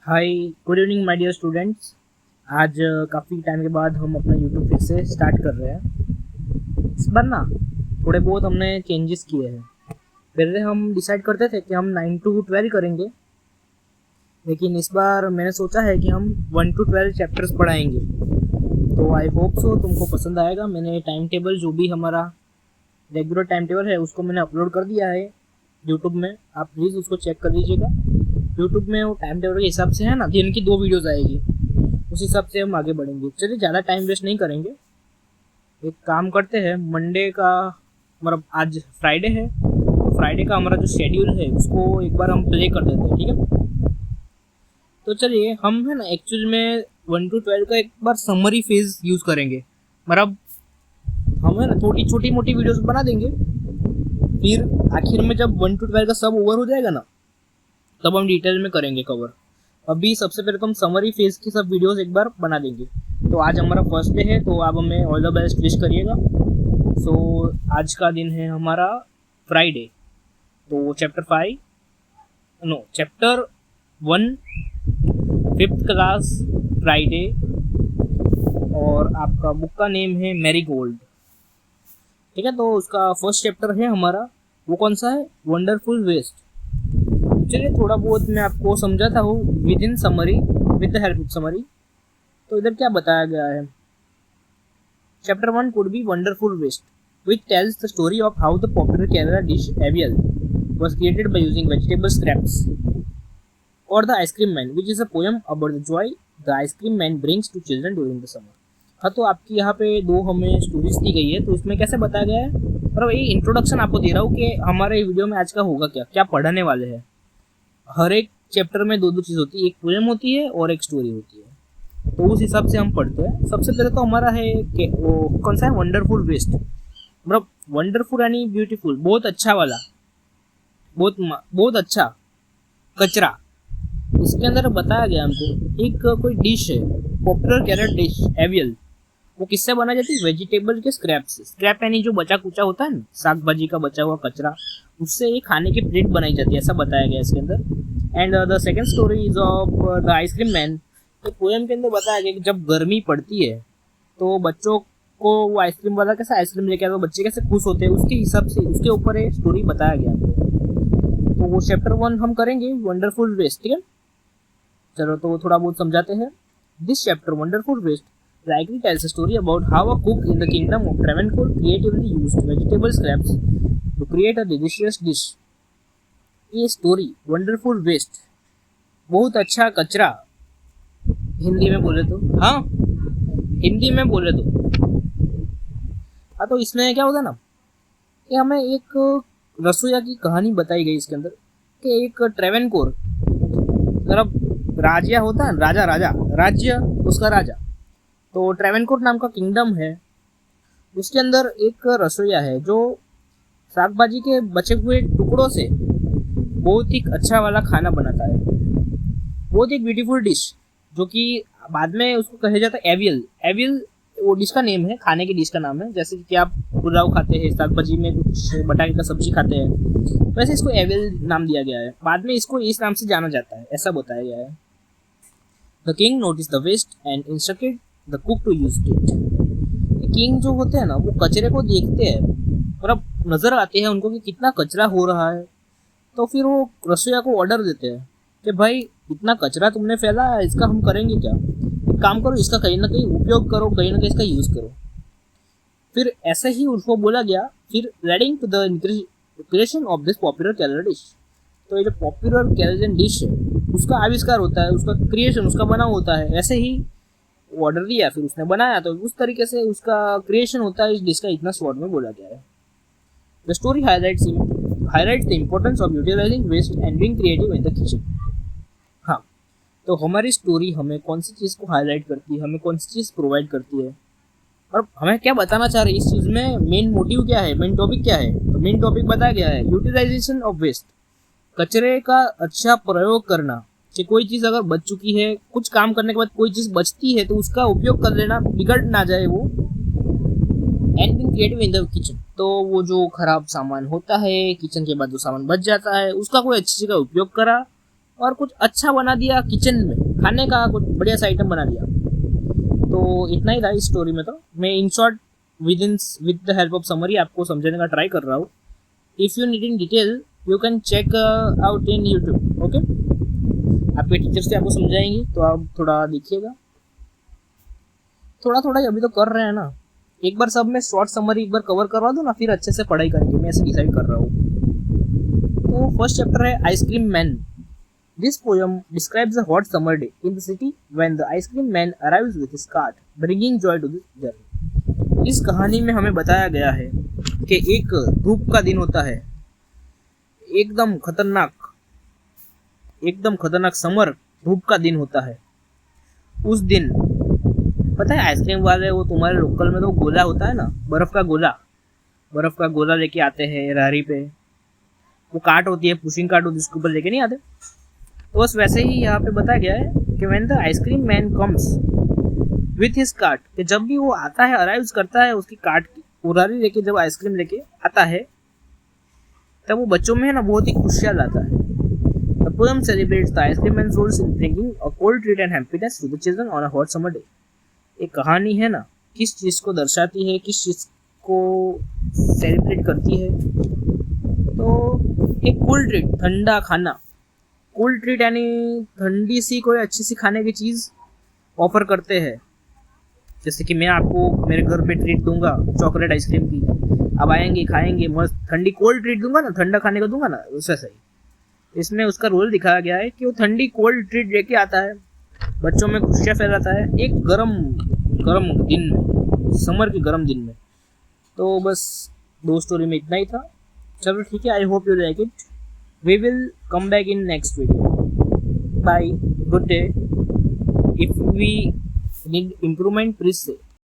Hi, good evening my dear students. आज काफ़ी time के बाद हम अपना यूट्यूब फिर से स्टार्ट कर रहे हैं। इस बार ना थोड़े बहुत हमने चेंजेस किए हैं। पहले हम डिसाइड करते थे कि हम 9 to 12 करेंगे, लेकिन इस बार मैंने सोचा है कि हम 1 to 12 चैप्टर्स पढ़ाएंगे। तो आई होप सो तुमको पसंद आएगा। मैंने टाइम टेबल जो भी हमारा रेगुलर टाइम टेबल है उसको मैंने अपलोड कर दिया है यूट्यूब में। आप प्लीज़ उसको चेक कर लीजिएगा। यूट्यूब में वो टाइम टेबल के हिसाब से है ना, दिन की 2 वीडियोस आएगी, उस हिसाब से हम आगे बढ़ेंगे। चलिए ज़्यादा टाइम वेस्ट नहीं करेंगे, एक काम करते हैं। मंडे का मतलब आज फ्राइडे है, तो फ्राइडे का हमारा जो शेड्यूल है उसको एक बार हम प्ले कर देते हैं, ठीक है। तो चलिए हम है ना एक्चुअल में 1 to 12 का एक बार समरी फेज यूज़ करेंगे। मतलब हम है ना थोड़ी छोटी मोटी वीडियोस बना देंगे, फिर आखिर में जब 1 to 12 का सब ओवर हो जाएगा ना, तब हम डिटेल में करेंगे कवर। अभी सबसे पहले तो हम समरी फेज की सब वीडियोस एक बार बना देंगे। तो आज हमारा फर्स्ट डे है, तो आप हमें ऑल द बेस्ट विश करिएगा। सो आज का दिन है हमारा फ्राइडे। तो चैप्टर 1 5th क्लास फ्राइडे, और आपका बुक का नेम है मैरी गोल्ड, ठीक है। तो उसका फर्स्ट चैप्टर है हमारा, वो कौन सा है? Wonderful waste. चलिए थोड़ा बहुत मैं आपको समझाता हूँ with in summary, with the help of summary. तो इधर क्या बताया गया है? Chapter 1 could be wonderful waste, which tells the story of how the popular Kerala dish avial was created by using vegetable scraps. Or the ice cream man, which is a poem about the joy the ice cream man brings to children during the summer. हाँ, तो आपकी यहाँ पे 2 हमें stories दी गई है, तो इसमें कैसे बताया गया है? मतलब ये इंट्रोडक्शन आपको दे रहा हूँ कि हमारे वीडियो में आज का होगा क्या क्या पढ़ने वाले हैं। हर एक चैप्टर में 2 चीज़ होती है, एक पोएम होती है और एक स्टोरी होती है। तो उस हिसाब से हम पढ़ते हैं। सबसे पहले तो हमारा है कि वो कौन सा है? Wonderful waste. मतलब वंडरफुल यानी ब्यूटीफुल, बहुत अच्छा वाला, बहुत अच्छा कचरा। इसके अंदर बताया गया हमको एक कोई डिश है, पॉपुलर केरल डिश एवियल। वो किससे बनाई जाती है? वेजिटेबल के स्क्रैप से। स्क्रैप यानी जो बचा कुचा होता है ना, साग भाजी का बचा हुआ कचरा, उससे एक खाने की प्लेट बनाई जाती है, ऐसा बताया गया इसके अंदर। And the second story is of the ice cream man. तो पोएम के अंदर बताया गया कि जब गर्मी पड़ती है तो बच्चों को वो आइसक्रीम वाला कैसा आइसक्रीम लेके आता है, तो बच्चे कैसे खुश होते हैं, उसके हिसाब से उसके ऊपर एक स्टोरी बताया गया हमको। तो वो चैप्टर 1 हम करेंगे वंडरफुल वेस्ट, ठीक है। चलो तो थोड़ा बहुत समझाते हैं। This chapter wonderful waste likely tells a story about how a cook in the kingdom of Travancore creatively used vegetable scraps to create a delicious dish. ये स्टोरी वंडरफुल वेस्ट, बहुत अच्छा कचरा, हिंदी में बोले तो, हाँ हिंदी में बोले तो, हाँ तो इसमें क्या होता है ना कि हमें एक रसोईया की कहानी बताई गई इसके अंदर कि एक ट्रेवेनकोर, मतलब राजिया होता है, राजा राजा राज्य उसका राजा। तो ट्रेवेनकोर नाम का किंगडम है, उसके अंदर एक रसोईया है जो साग भाजी के बचे हुए टुकड़ों से बहुत ही अच्छा वाला खाना बनाता है, बहुत ही ब्यूटीफुल डिश, जो कि बाद में उसको कहा जाता है एवियल। एवियल वो डिश का नेम है, खाने की डिश का नाम है। जैसे कि आप पुलाव खाते हैं, साग भाजी में कुछ बटाके का सब्जी खाते हैं, वैसे इसको एवियल नाम दिया गया है। बाद में इसको इस नाम से जाना जाता है, ऐसा बताया गया है। The king notice the waste and instructed the cook to use it. King जो होते हैं ना, वो कचरे को देखते हैं, मतलब नजर आते हैं उनको कि कितना कचरा हो रहा है, तो फिर वो रसोईया को ऑर्डर देते हैं कि भाई इतना कचरा तुमने फैला है, इसका हम करेंगे क्या? एक काम करो, इसका कहीं ना कहीं उपयोग करो, कहीं ना कहीं इसका यूज करो। फिर ऐसे ही उसको बोला गया, फिर leading to the creation of this popular Kerala dish. तो ये जो पॉपुलर केरलियन डिश है उसका आविष्कार होता है, उसका क्रिएशन उसका बना होता है। ऐसे ही ऑर्डर दिया, फिर उसने बनाया, तो उस तरीके से उसका क्रिएशन होता है इस डिश का, इतना शॉर्ट में बोला गया है। The story highlights the importance of utilizing waste and being creative in the kitchen. हाँ, तो हमारी स्टोरी हमें कौन सी चीज़ को हाईलाइट करती है, हमें कौन सी चीज़ प्रोवाइड करती है, और हमें क्या बताना चाह रही है इस चीज़ में, मेन मोटिव क्या है, मेन टॉपिक क्या है। तो मेन टॉपिक बताया गया है यूटिलाइजेशन ऑफ वेस्ट, कचरे का अच्छा प्रयोग करना। कि कोई चीज़ अगर बच चुकी है, कुछ काम करने के बाद कोई चीज़ बचती है, तो उसका उपयोग कर लेना, बिगड़ ना जाए वो। And being creative in the kitchen, तो वो जो खराब सामान होता है किचन के बाद, जो सामान बच जाता है, उसका कोई अच्छी जगह उपयोग करा और कुछ अच्छा बना दिया किचन में, खाने का कुछ बढ़िया सा आइटम बना दिया। तो इतना ही था इस स्टोरी में। तो मैं in short with the help of summary आपको समझाने का ट्राई कर रहा हूँ। If you need in detail you can check out in YouTube. Okay, आपके टीचर से आपको समझाएंगे तो आप थोड़ा देखिएगा, थोड़ा थोड़ा अभी तो कर रहे हैं ना। एक बार सब में शॉर्ट समरी एक बार कवर करवा दो ना, फिर अच्छे से पढ़ाई करेंगे, मैं ऐसे डिसाइड कर रहा हूँ। तो फर्स्ट चैप्टर है ice cream man. This poem describes a hot summer day in the city when the ice cream man arrives with his cart bringing joy to the journey. इस कहानी में हमें बताया गया है कि एक धूप का दिन होता है, एकदम खतरनाक समर धूप का दिन होता है। उस दिन पता है आइसक्रीम वाले वो तुम्हारे लोकल में तो गोला होता है ना, बर्फ का गोला लेके आते हैं रारी पे। वो कार्ट होती है, पुशिंग कार्ट होती है, उसके ऊपर लेके नहीं आते। तो बस वैसे ही यहाँ पे बताया गया है कि when the ice cream man comes with his cart, कि जब भी वो आता है, अराइव्स करता है उसकी कार्ट की उरारी लेके, जब आइसक्रीम लेके आता है तब वो बच्चों में है ना बहुत ही खुशियाँ लाता है। The poem celebrates the ice cream man's roles in bringing a cold treat and happiness to the children on a hot summer day। एक कहानी है ना किस चीज़ को दर्शाती है, किस चीज़ को सेलिब्रेट करती है। तो एक कूल ट्रीट, ठंडा खाना, कूल ट्रीट यानी ठंडी सी कोई अच्छी सी खाने की चीज़ ऑफर करते हैं। जैसे कि मैं आपको मेरे घर पे ट्रीट दूंगा चॉकलेट आइसक्रीम की, अब आएंगे खाएंगे, मस्त ठंडी कोल्ड ट्रीट दूंगा ना, ठंडा खाने को दूंगा ना, उससे सही। इसमें उसका रोल दिखाया गया है कि वो ठंडी कोल्ड ट्रीट लेके आता है, बच्चों में खुशियाँ फैलाता है एक गरम दिन में, समर के गरम दिन में। तो बस 2 स्टोरी में इतना ही था। चलो ठीक है, I hope you like it. We will come back in next video. Bye, good day. If we need improvement please से।